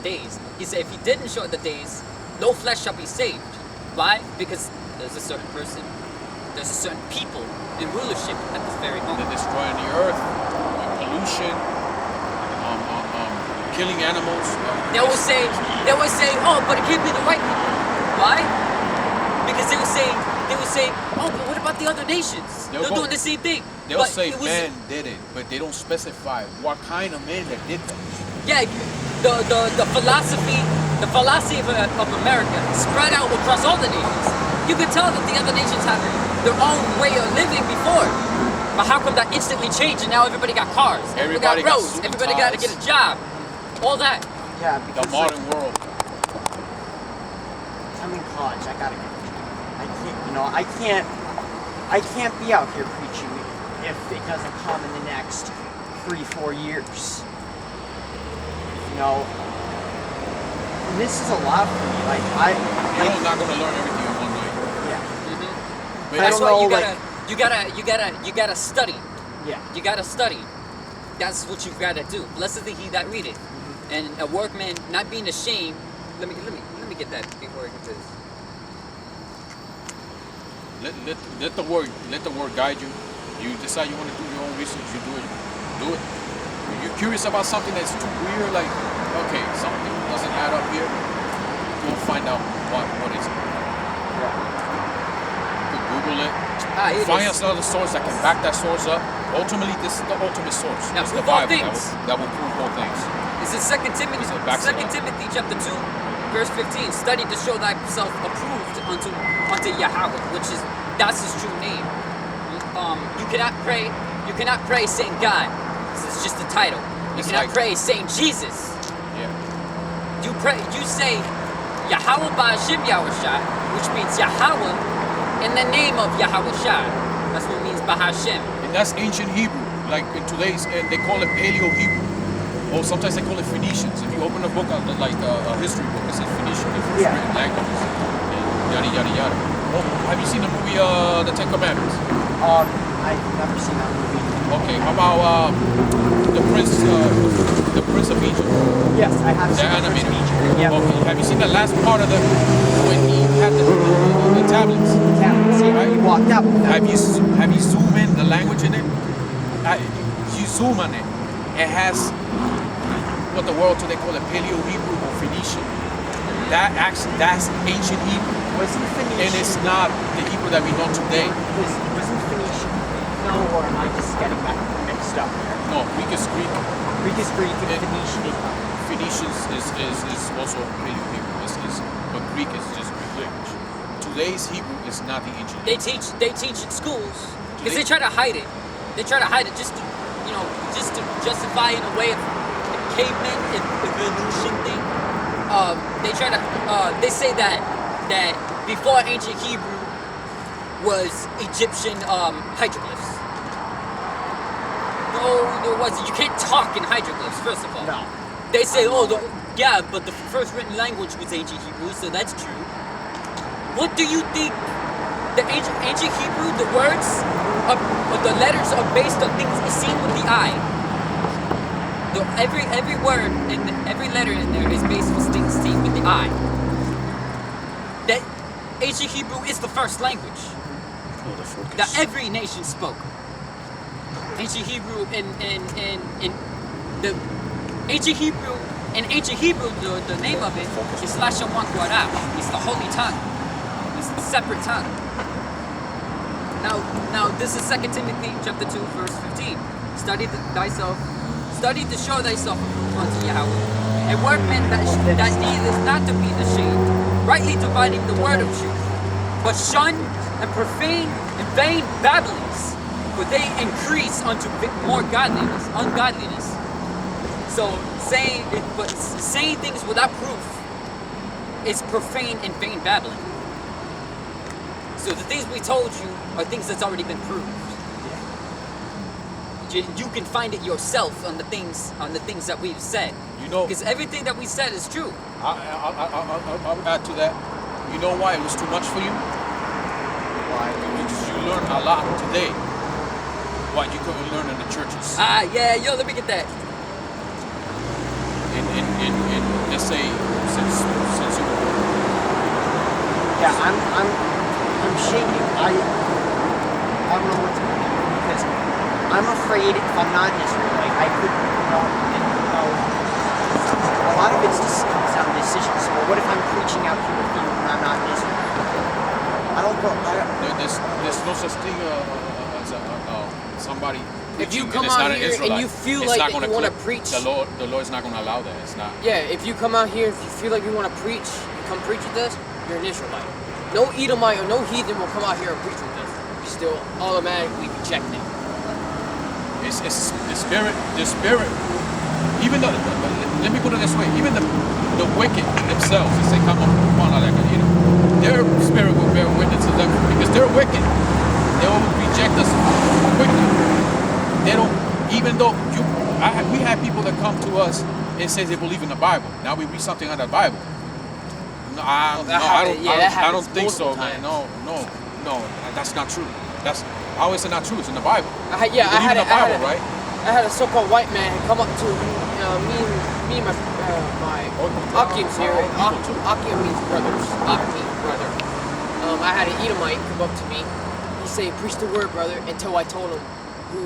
days. He said if he didn't shorten the days, no flesh shall be saved. Why? Because there's a certain person, there's a certain people in rulership at this very moment. They're destroying the earth, pollution, killing animals. They will say, oh, but it can't be the white people. Why? Because they will say, oh, but what about the other nations? They're doing the same thing. They'll say man did it, but they don't specify what kind of man that did that. Yeah, the philosophy of America spread out across all the nations. You can tell that the other nations have their own way of living before. But how come that instantly changed and now everybody got cars? Everybody got roads. Everybody got to get a job. All that. Yeah, because the modern world. I'm in college. I gotta get a job. I can't be out here preaching if it doesn't come in the next 3-4 years. And this is a lot for me. You're not gonna learn everything in one night. Yeah. Mm-hmm. But that's why you gotta study. Yeah. You gotta study. That's what you gotta do. Blessed is the he that readeth. And a workman not being ashamed. Let me get that before I get this. Let the word guide you. You decide you want to do your own research, you do it. If you're curious about something that's too weird, like okay, something doesn't add up here, you'll find out what is it. Yeah. You can Google it. Find another source that can back that source up. Ultimately, this is the ultimate source. Now, it's the prove all Bible things. that will prove all things. This is 2 Timothy, 2 Timothy chapter 2, verse 15. Study to show thyself approved unto Yahweh, that's his true name. You cannot pray saying God. This is just a title. You cannot pray saying Jesus. Yeah. You say Yahweh Ba'Hashem Yahushua, which means Yahweh in the name of Yahushua. That's what it means Ba'Hashem. And that's ancient Hebrew. Like in today's, and they call it Paleo Hebrew. Or sometimes they call it Phoenicians. If you open a book, like a history book, it says Phoenician, the first written languages, and yada yada yada. Oh, have you seen the movie The Ten Commandments? I've never seen that movie. Okay, how about the Prince of Egypt? Yes, I have seen the animated. Yep. Okay, have you seen the last part of when he had the tablets? Tablets, yeah, right? He walked out with them. Have you zoomed in the language in it? You zoom on it. It has what the world today call it Paleo Hebrew or Phoenician. That's ancient Hebrew. Wasn't Phoenician? And it's not the Hebrew that we know today. Wasn't Phoenician? No, or am I just getting that mixed up here? No, Greek is Greek. Greek is Greek and Phoenician is not. Phoenician is also Paleo Hebrew. But Greek is just Greek language. Today's Hebrew is not the ancient Hebrew. They teach in schools because they try to hide it. They try to hide it just to justify in a way of the caveman evolution thing. They say that before ancient Hebrew was Egyptian hieroglyphs. No, there wasn't. You can't talk in hieroglyphs, first of all. No. They say, but the first written language was ancient Hebrew, so that's true. What do you think? The ancient Hebrew, the words, the letters are based on things seen with the eye. Every word and every letter in there is based on things seen with the eye. That ancient Hebrew is the first language that every nation spoke. Ancient Hebrew in the ancient Hebrew the name of it is Lashon Hara. It's the holy tongue. It's the separate tongue. Now this is 2 Timothy chapter 2 verse 15. Study to show thyself approved unto Yahweh, a workman that needeth not to be ashamed, rightly dividing the word of truth, but shun and profane and vain babblings, for they increase unto more ungodliness. So saying things without proof is profane and vain babbling. So the things we told you are things that's already been proved. You can find it yourself on the things that we've said. Because everything that we said is true. I'll add to that. You know why it was too much for you? Why? Because you learned a lot today. What you couldn't learn in the churches. Let me get that. In let's say since you were born? Yeah, I'm shaking. I don't know what to do because I'm afraid if I'm not an Israelite, I could, a lot of it's just comes down to decisions. Well, what if I'm preaching out here with you and I'm not an Israelite? I don't go. There's no such thing as somebody. If you preaching come and it's out not an here and Israelite, you feel it's like not that gonna you want to click. preach, The Lord's not going to allow that. It's not. yeah, if you come out here, if you feel like you want to preach, you come preach with us, you're an Israelite. No Edomite or no heathen will come out here and preach with us. You still automatically reject it. It's the spirit. The spirit. Even the let me put it this way. Even the wicked themselves, they say, "Come on, their spirit will bear witness to them because they're wicked. They will reject us quickly. They don't. Even though we have people that come to us and say they believe in the Bible. Now we read something out of the Bible. No, I don't think so, man. No, that's not true. How is it not true? It's in the Bible. I had the Bible, right? I had a so-called white man come up to me and my Akim's here. Akim means brothers. Akim, brother. I had an Edomite come up to me. He said, "Preach the word, brother," until I told him who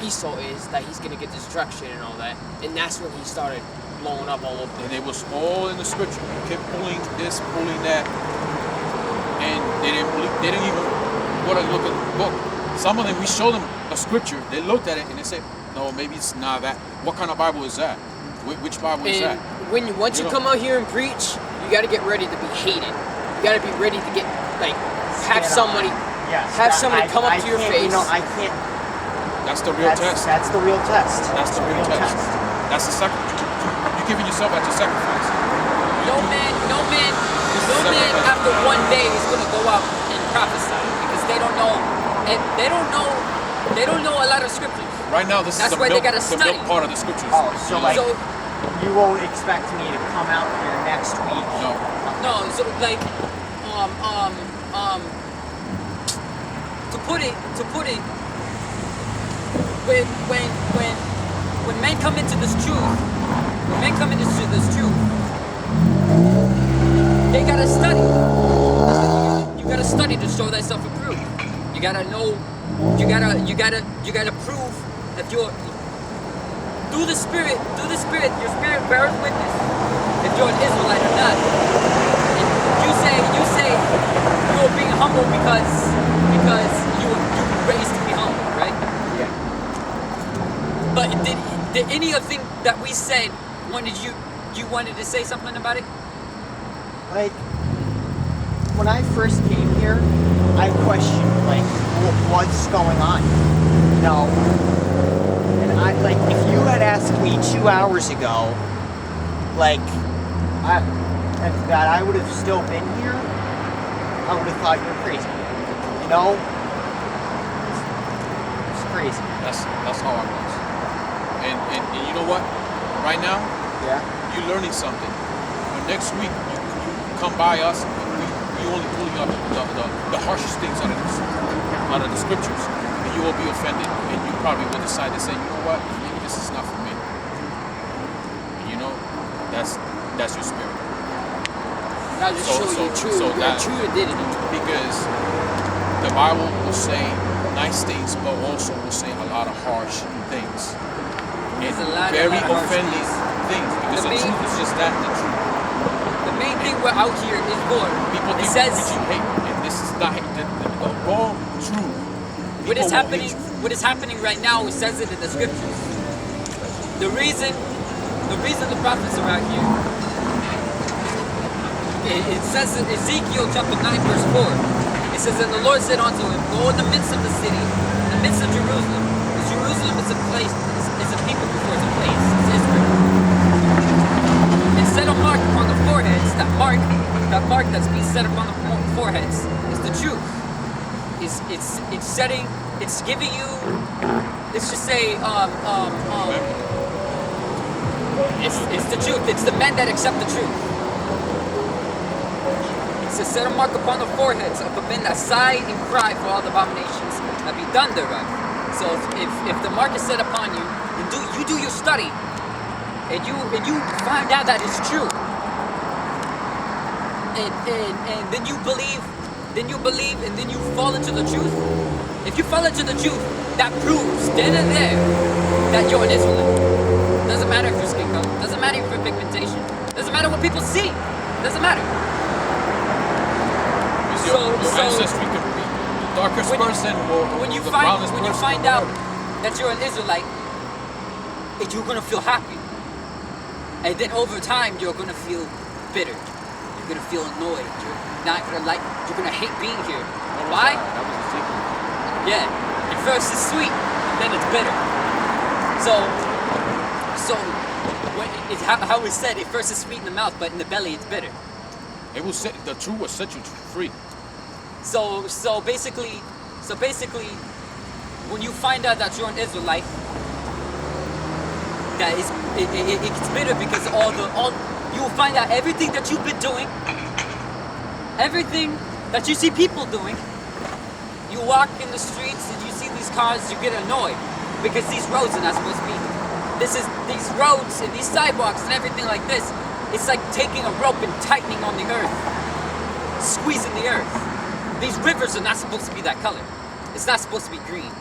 Esau is, that he's gonna get destruction and all that. And that's when he started blowing up all over. And it was all in the scripture. He kept pulling this, pulling that, and they didn't even want to look at the book. Some of them, we showed them a scripture. They looked at it and they said, "No, maybe it's not that. What kind of Bible is that? Which Bible is that?" Once you come out here and preach, you got to get ready to be hated. You got to be ready to get have somebody come up to your face. I can't. That's the real test. That's the real test. That's the real test. That's the second. You're giving yourself as a sacrifice. No man after one day is going to go out and prophesy because they don't know, and they don't know a lot of scriptures. Right now, this That's is why the they gotta milk study. part of the scriptures. Oh, so like So you won't expect me to come out here next week? No. so like to put it when men come into this truth, they gotta study. You gotta study to show thyself approved. You gotta know. You gotta prove that you're through the spirit. Your spirit bears witness if you're an Israelite or not. And you say you're being humble because you were raised to be humble, right? Yeah. But did any of the things that we said you wanted to say something about it? Like when I first came here, I questioned what's going on. And I if you had asked me 2 hours ago, that I would have still been here, I would have thought you're crazy. It's crazy. That's how I was. And you know what? Right now, Yeah. you're learning something. But next week, you come by us, we only pulling up the harshest things out of the scriptures, and you will be offended, and you probably will decide to say, you know what, maybe this is not for me. And that's your spirit. That'll just show you true identity. Because the Bible will say nice things, but also will say a lot of harsh things. And very offending things. Because the truth is just that, the truth. The main thing we're out here is for. People It think says preaching hate, and this is not hate. The raw truth. what is People will happening. hate you. What is happening right now? It says it in the scriptures. The reason the prophets are out here. It says in Ezekiel chapter 9 verse 4. It says, "And the Lord said unto him, Go in the midst of the city, in the midst of Jerusalem. Because Jerusalem is a place, is a people before it's a place. It's Israel. And set a mark upon the foreheads. That mark that's being set upon the foreheads is the truth. It's setting. It's giving you. Let's just say it's the truth. It's the men that accept the truth. It says, set a mark upon the foreheads of the men that sigh and cry for all the abominations that be done thereof. So if the mark is set upon you, then you do your study, and you find out that it's true. and then you believe, and then you fall into the truth. If you fall into the truth, that proves then and there that you're an Israelite. Doesn't matter if you're skin color. Doesn't matter if you're pigmentation. Doesn't matter what people see. Doesn't matter. Because your ancestry could be the darkest person or when you the find brownest when you person find or out whatever. that you're an Israelite, you're gonna feel happy, and then over time you're gonna feel bitter. You're gonna feel annoyed. You're not gonna like. You're gonna hate being here. Why? That was a secret. Yeah. At first it's sweet, then it's bitter. So when it's how it's said. At first it's sweet in the mouth, but in the belly it's bitter. It will set the truth will set you free. So basically, when you find out that you're an Israelite, that is it gets bitter because you will find out everything that you've been doing, everything that you see people doing. You walk in the streets and you see these cars, you get annoyed because these roads are not supposed to be. These roads and these sidewalks and everything like this. It's like taking a rope and tightening on the earth, squeezing the earth. These rivers are not supposed to be that color. It's not supposed to be green.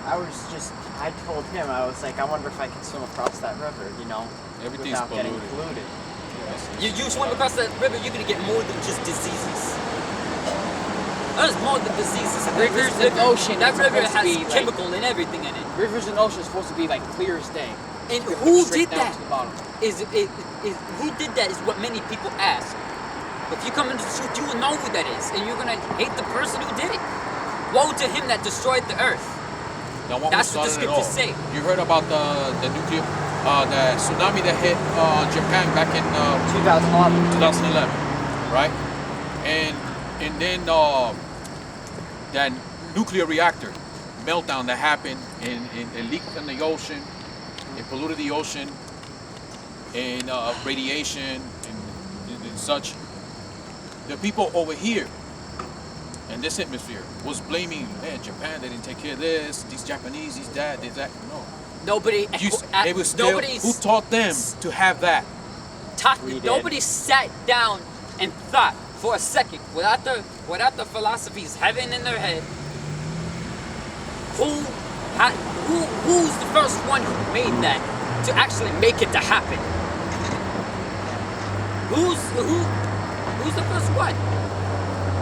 I told him, I was like, I wonder if I can swim across that river, you know, Everything's without getting polluted. polluted. You swim across that river, you're gonna get more than just diseases. There's more than diseases. Rivers and ocean That is river supposed to has be, like- chemical and everything in it. Rivers and oceans are supposed to be like clear as day. And Go who straight did down that? to the bottom. Who did that is what many people ask. If you come into the truth, you will know who that is, and you're gonna hate the person who did it. Woe to him that destroyed the earth. Now, what That's what the started it all? scriptures say. You heard about the nuclear, the tsunami that hit Japan back in 2011. 2011, right? And then that nuclear reactor meltdown that happened and it leaked in the ocean, it polluted the ocean, and radiation and such. The people over here in this hemisphere was blaming, man, Japan, they didn't take care of this, these Japanese, these that, this that. No. Nobody. It was still, nobody's who taught them to have that? We did. Nobody sat down and thought for a second without the philosophies having in their head. Who's the first one who made that to actually make it to happen? Who's the first one?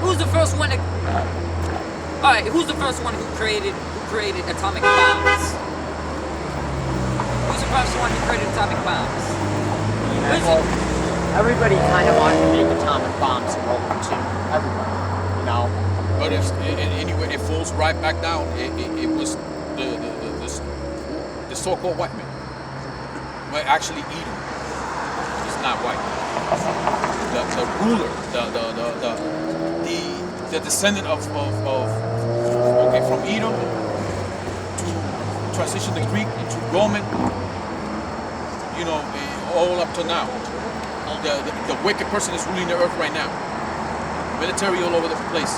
Who's the first one to? All right, who's the first one who created atomic bombs? Who's the first one who created atomic bombs? Well, everybody kind of wanted to make atomic bombs in World War II. Everybody, you know. But anyway, it falls right back down. It was the so-called white man. Well, actually, Edom is not white. The ruler, the descendant of from Edom to transition the Greek into Roman. You know, all up to now. The wicked person is ruling the earth right now. Military all over the place.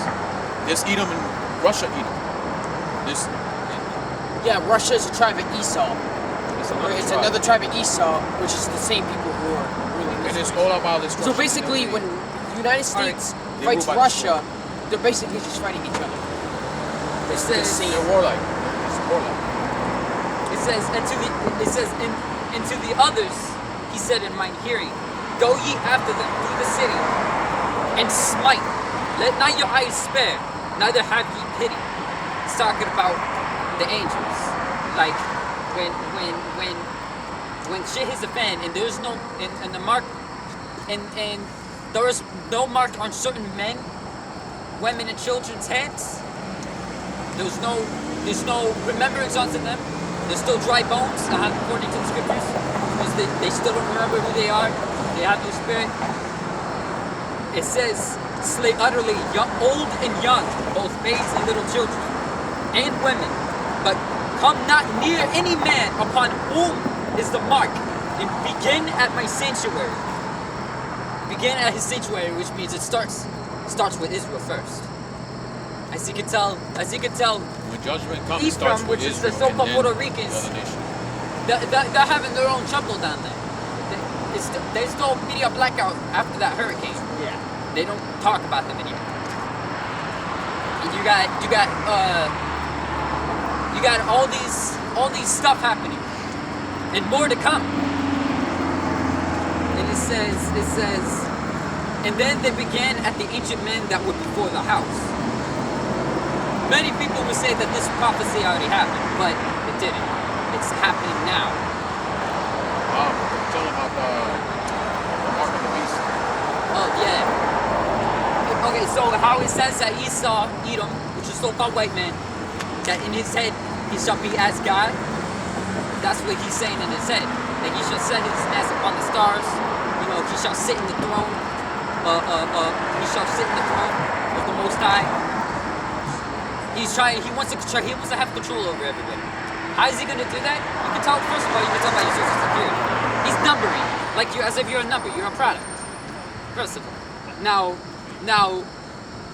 There's Edom and Russia. Edom. There's Yeah, Russia is a tribe of Esau. It's another tribe of Esau, which is the same people who are ruling And this it's place. all about this. So basically, when the United States They fights rule by the Russia, they're basically just fighting each other. It It's the says, same. they're warlike. It's warlike. and to the others, he said in mine hearing, go ye after them through the city, and smite. Let not your eyes spare, neither have ye pity. It's talking about the angels. Like when shit hits the fan and there's no and the mark and there is no mark on certain men, women, and children's heads. There's no remembrance unto them. They're still dry bones, according to the scriptures, because they still don't remember who they are. They have no spirit. It says, slay utterly young, old and young, both babes and little children, and women. But come not near any man upon whom is the mark, and begin at my sanctuary. Begin at his sanctuary, which means it starts with Israel first. As you can tell, When judgment comes, it Ephraim, starts with which is the Israel, so-called and Puerto then Ricans, the other nation. they're having their own trouble down there. They still media blackout after that hurricane. Yeah. They don't talk about them anymore. And you got all these stuff happening, and more to come. And it says, and then they began at the ancient men that were before the house. Many people would say that this prophecy already happened, but it didn't. It's happening now. Tell about the mark of the beast. Oh yeah. Okay, so how it says that Esau, Edom, which is so-called white man, that in his head he shall be as God. That's what he's saying in his head. That he shall set his nest upon the stars. You know, he shall sit in the throne. He shall sit in the throne of the Most High. He wants to have control over everybody. How is he going to do that? You can tell, first of all, you can tell by your social security. He's numbering, like you, as if you're a number, you're a product. First of all. Now,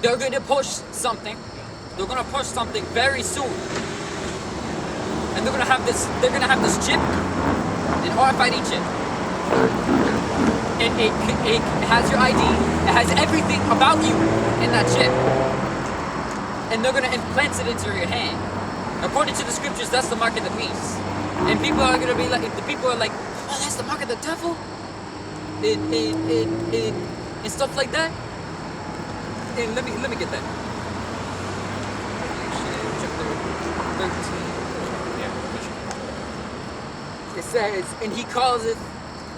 they're going to push something. They're going to push something very soon. And they're going to have this chip, an RFID chip. And it has your ID, it has everything about you in that chip. And they're going to implant it into your hand. According to the scriptures, that's the mark of the beast. And people are going to be like, the people are like, oh, that's the mark of the devil? And stuff like that. And let me get that. Chapter 13. It says, and he causeth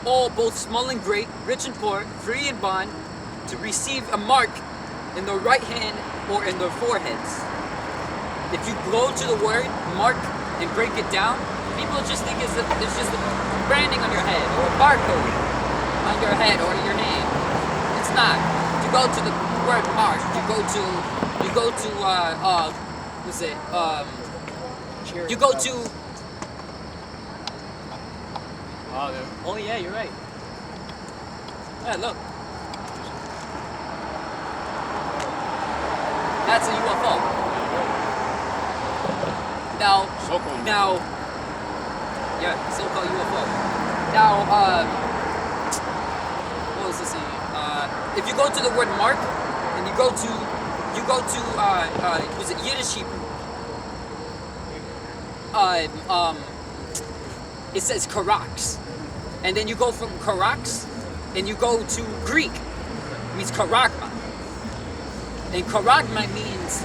all, both small and great, rich and poor, free and bond, to receive a mark in their right hand or in their foreheads. If you go to the word mark and break it down, people just think it's just a branding on your head or a barcode on your head or your name. It's not. You go to the word mark. You go to what's it? You go to. Oh yeah, you're right. Yeah, look. That's a UFO. Now, yeah, so-called UFO. Now, what was this? If you go to the word mark, and you go to, was it Yiddish Hebrew? It says karax, and then you go from karax, and you go to Greek, it means karagma. And karagma means